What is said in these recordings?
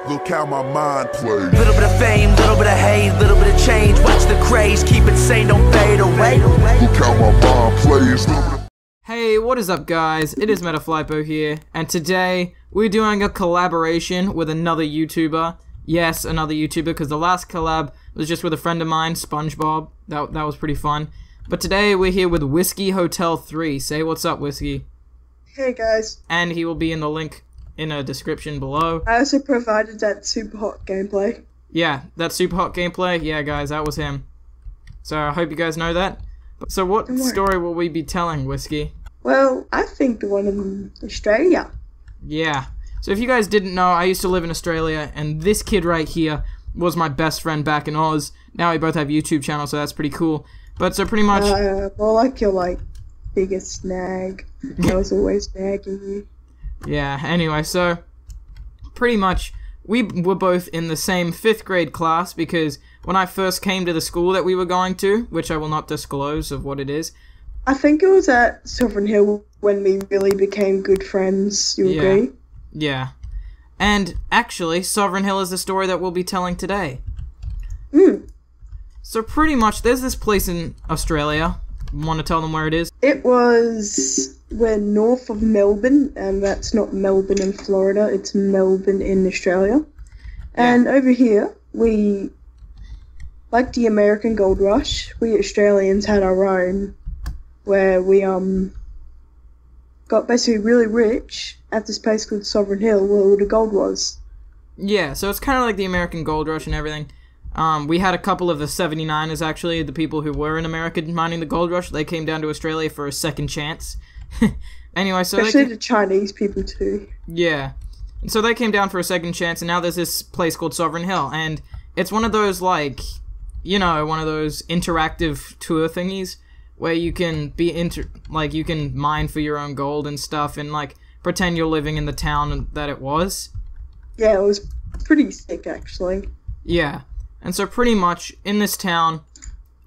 Look how my mind plays. Little bit of fame, little bit of hate, little bit of change. Watch the craze, keep it sane, don't fade away. Look how my mind plays. Hey, what is up guys? It is MetaFlypo here, and today we're doing a collaboration with another YouTuber. Yes, another YouTuber, because the last collab was just with a friend of mine, SpongeBob. That was pretty fun. But today we're here with WhiskeyHotel3. Say what's up, Whiskey. Hey guys. And he will be in the link in a description below. I also provided that super hot gameplay. Yeah, that super hot gameplay. Yeah, guys, that was him. So I hope you guys know that. So what story will we be telling, Whiskey? Well, I think the one in Australia. Yeah. So if you guys didn't know, I used to live in Australia, and this kid right here was my best friend back in Oz. Now we both have YouTube channels, so that's pretty cool. But so pretty much... more like your, biggest snag. I was always nagging you. Yeah, anyway, so... Pretty much, we were both in the same 5th grade class, because when I first came to the school that we were going to, which I will not disclose of what it is... I think it was at Sovereign Hill when we really became good friends, you agree? Yeah. And, actually, Sovereign Hill is the story that we'll be telling today. So pretty much, there's this place in Australia. Want to tell them where it is? We're north of Melbourne, and that's not Melbourne in Florida, it's Melbourne in Australia. And over here, we, like the American Gold Rush, we Australians had our own, where we got basically really rich at this place called Sovereign Hill, where all the gold was. Yeah, so it's kind of like the American Gold Rush and everything. We had a couple of the 79ers, actually, the people who were in America mining the gold rush. They came down to Australia for a second chance. Anyway, so especially the Chinese people, too. Yeah. And so they came down for a second chance, and now there's this place called Sovereign Hill. And it's one of those, one of those interactive tour thingies where you can be you can mine for your own gold and stuff, and, pretend you're living in the town that it was. Yeah, it was pretty sick, actually. Yeah. And so pretty much, in this town,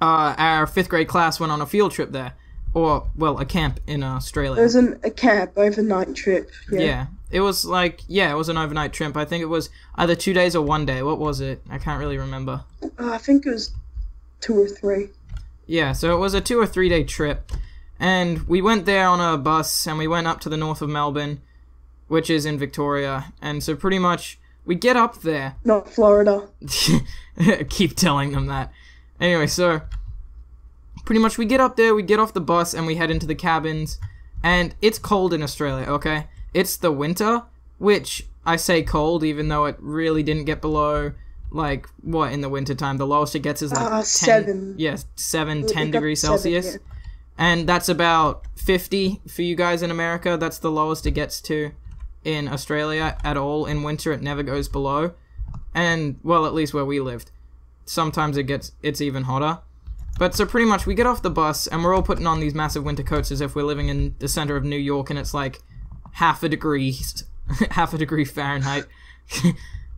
our 5th grade class went on a field trip there. Or, well, a camp in Australia. It was a camp, overnight trip, yeah. It was it was an overnight trip. I think it was either 2 days or 1 day. What was it? I can't really remember. I think it was 2 or 3. Yeah, so it was a 2 or 3 day trip. And we went there on a bus, and we went up to the north of Melbourne, which is in Victoria. And so pretty much, we get up there. Not Florida. Keep telling them that. Anyway, so pretty much we get up there, we get off the bus, and we head into the cabins. And it's cold in Australia, okay? It's the winter, which I say cold, even though it really didn't get below, in the winter time? The lowest it gets is 7. Yes, 10 degrees Celsius. Yeah. And that's about 50 for you guys in America. That's the lowest it gets to in Australia at all. In winter, it never goes below. And, well, at least where we lived. Sometimes it's even hotter. But so pretty much we get off the bus and we're all putting on these massive winter coats as if we're living in the center of New York, and it's half a degree Fahrenheit,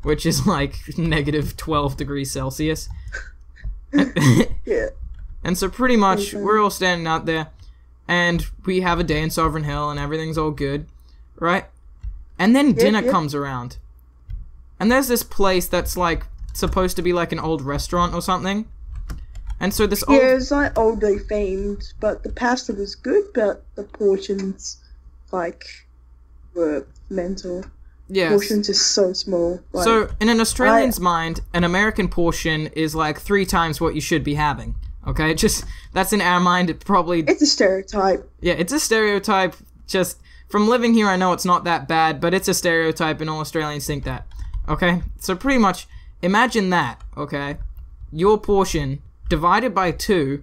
which is negative 12 degrees Celsius. Yeah. And so pretty much we're all standing out there, and we have a day in Sovereign Hill and everything's all good, right? And then dinner comes around. And there's this place that's supposed to be an old restaurant or something. And so this it was oldly themed, but the pasta was good, but the portions were mental. Yes. Portions are so small. So in an Australian's mind, an American portion is 3 times what you should be having. Okay? That's in our mind, it's a stereotype. Yeah, it's a stereotype. Just from living here, I know it's not that bad, but it's a stereotype and all Australians think that. Okay? So pretty much, imagine that, okay? Your portion divided by 2,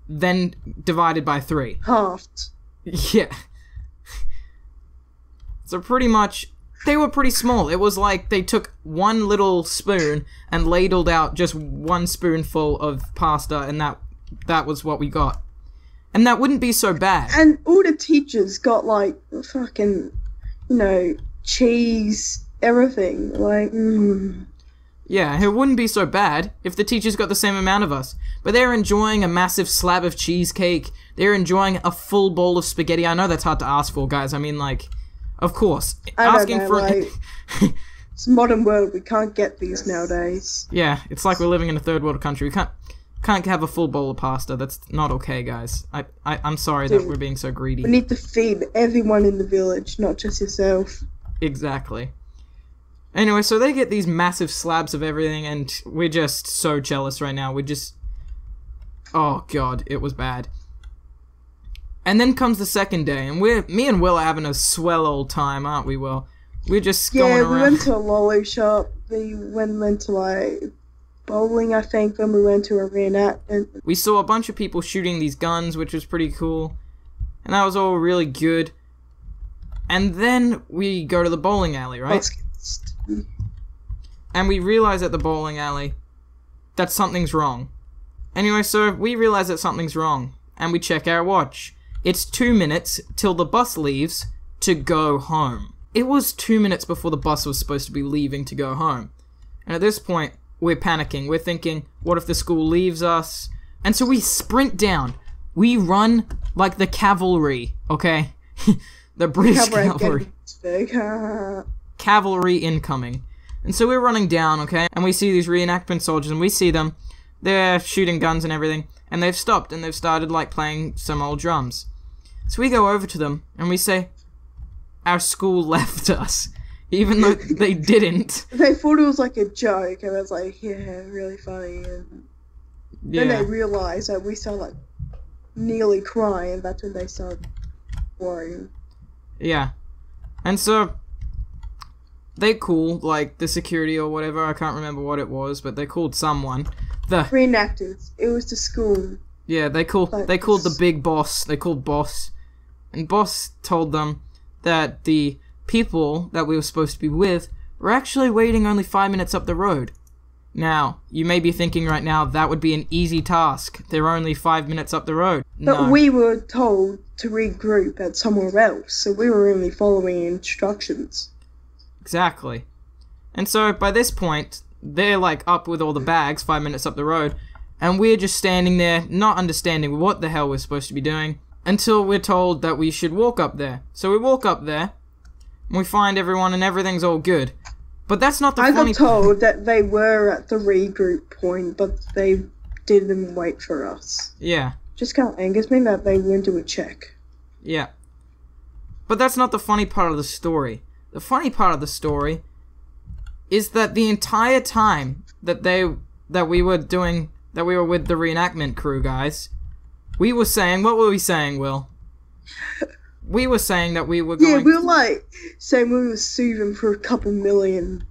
then divided by 3. Halved. Yeah. So pretty much, they were pretty small. It was they took one little spoon and ladled out just one spoonful of pasta, and that was what we got. And that wouldn't be so bad. And all the teachers got fucking, cheese, everything. Yeah, it wouldn't be so bad if the teachers got the same amount of us. But they're enjoying a massive slab of cheesecake. They're enjoying a full bowl of spaghetti. I know that's hard to ask for, guys. I mean, of course. Asking for It's a modern world. We can't get these nowadays. Yeah, it's like we're living in a third world country. We can't have a full bowl of pasta. That's not okay, guys. I'm sorry that we're being so greedy. We need to feed everyone in the village, not just yourself. Exactly. Anyway, so they get these massive slabs of everything, and we're just so jealous right now. Oh god, it was bad. And then comes the second day, and me and Will are having a swell old time, aren't we, Will? We're just going around. Yeah, we went to a lolly shop. We went to, like, bowling, I think. Then we went to a reenactment. We saw a bunch of people shooting these guns, which was pretty cool. And that was all really good. And then we go to the bowling alley, right? And we realize at the bowling alley that something's wrong. Anyway, so we realize that something's wrong. And we check our watch. It's 2 minutes till the bus leaves to go home. It was 2 minutes before the bus was supposed to be leaving to go home. And at this point, we're panicking. We're thinking, what if the school leaves us? And so we sprint down. We run like the cavalry, okay? The British cavalry. Cavalry incoming. And so we're running down, okay? And we see these reenactment soldiers, and we see them. They're shooting guns and everything. And they've stopped, and they've started, like, playing some old drums. So we go over to them, and we say, our school left us. Even though they didn't. They thought it was like a joke, and I was like, yeah, really funny. And then they realised that we started, like, nearly crying, and that's when they started worrying. Yeah. And so, they called, like, the security or whatever, I can't remember what it was, but they called someone. Reenactors. It was the school. Yeah, they called the big boss. They called Boss. And Boss told them that the people that we were supposed to be with were actually waiting only 5 minutes up the road. Now, you may be thinking right now, that would be an easy task. They're only 5 minutes up the road. But we were told to regroup at somewhere else, so we were only following instructions. Exactly. And so, by this point, they're, like, up with all the bags 5 minutes up the road, and we're just standing there, not understanding what the hell we're supposed to be doing, until we're told that we should walk up there. So we walk up there, and we find everyone, and everything's all good. But that's not the funny part. I got told that they were at the regroup point, but they didn't wait for us. Yeah. Just kind of angers me that they went to a check. Yeah. But that's not the funny part of the story. The funny part of the story is that the entire time that we were with the reenactment crew, guys, we were saying, what were we saying, Will? We were saying that we were going... Yeah, we were, like, saying we would sue them for a couple million.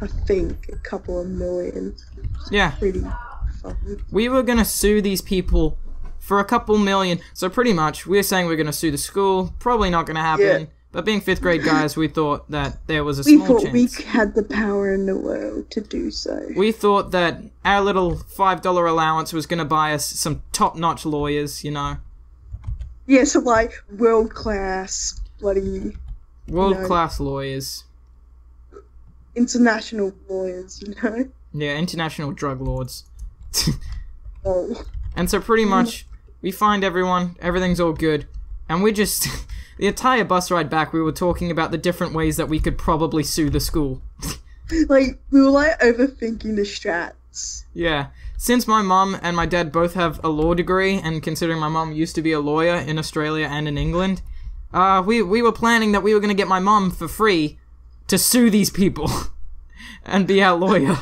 I think, a couple of million. Yeah. Pretty funny. We were gonna sue these people for a couple million. So pretty much, we're saying we're gonna sue the school. Probably not gonna happen. Yeah. But being 5th grade guys, we thought that there was a small chance. We thought we had the power in the world to do so. We thought that our little $5 allowance was gonna buy us some top-notch lawyers, you know. Yeah, so like world-class, bloody... World-class lawyers. International lawyers, you know? Yeah, international drug lords. Oh. And so pretty much, we find everyone, everything's all good, and we're just... The entire bus ride back, we were talking about the different ways that we could probably sue the school. Like, we were like overthinking the strats. Yeah. Since my mum and my dad both have a law degree, and considering my mum used to be a lawyer in Australia and in England, we were planning that we were going to get my mum for free to sue these people and be our lawyer.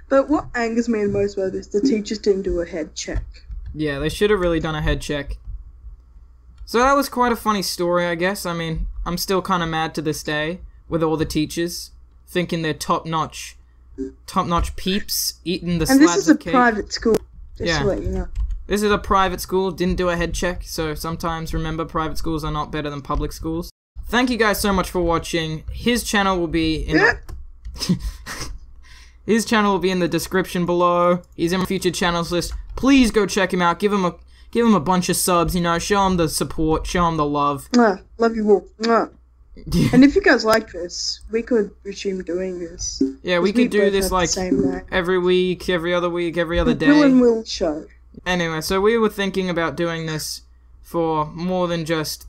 But what angers me the most about this, the teachers didn't do a head check. Yeah, they should have really done a head check. So that was quite a funny story, I guess. I mean, I'm still kind of mad to this day with all the teachers thinking they're top-notch peeps eating the slabs of cake. And this is a private school, just to let you know. This is a private school, didn't do a head check, so sometimes remember private schools are not better than public schools. Thank you guys so much for watching. His channel will be in His channel will be in the description below. He's in my future channels list. Please go check him out. Give him a bunch of subs, you know, show him the support, show him the love. Love you all. And if you guys like this, we could resume doing this. Yeah, we could do this like every week, every other week, every other day. Will and Will show. Anyway, so we were thinking about doing this for more than just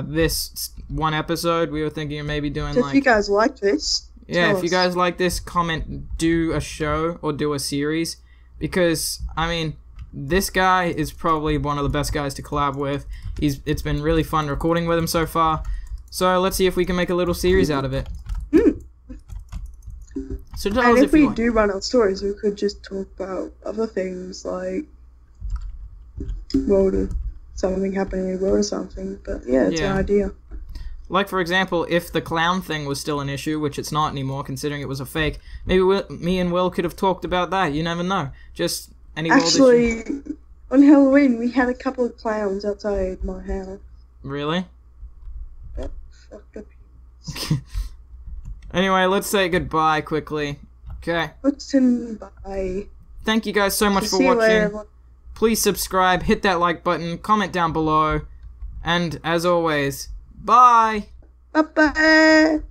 this one episode. We were thinking of maybe doing So like... if you guys like this, Yeah, tell if you us. guys like this, comment, do a show or do a series. Because, I mean, this guy is probably one of the best guys to collab with. It's been really fun recording with him so far. So let's see if we can make a little series out of it. So tell And us if you we want. do run out of stories, we could just talk about other things like something happening in the world or something. But yeah, it's Yeah. an idea. Like, for example, if the clown thing was still an issue, which it's not anymore considering it was a fake, maybe me and Will could have talked about that. You never know. Just any world issue. Actually, on Halloween, we had a couple of clowns outside my house. Really? That fucked up. Anyway, let's say goodbye quickly. Okay. Bye. Thank you guys so much for See you watching. later, everyone. Please subscribe, hit that like button, comment down below, and as always, bye! Bye-bye.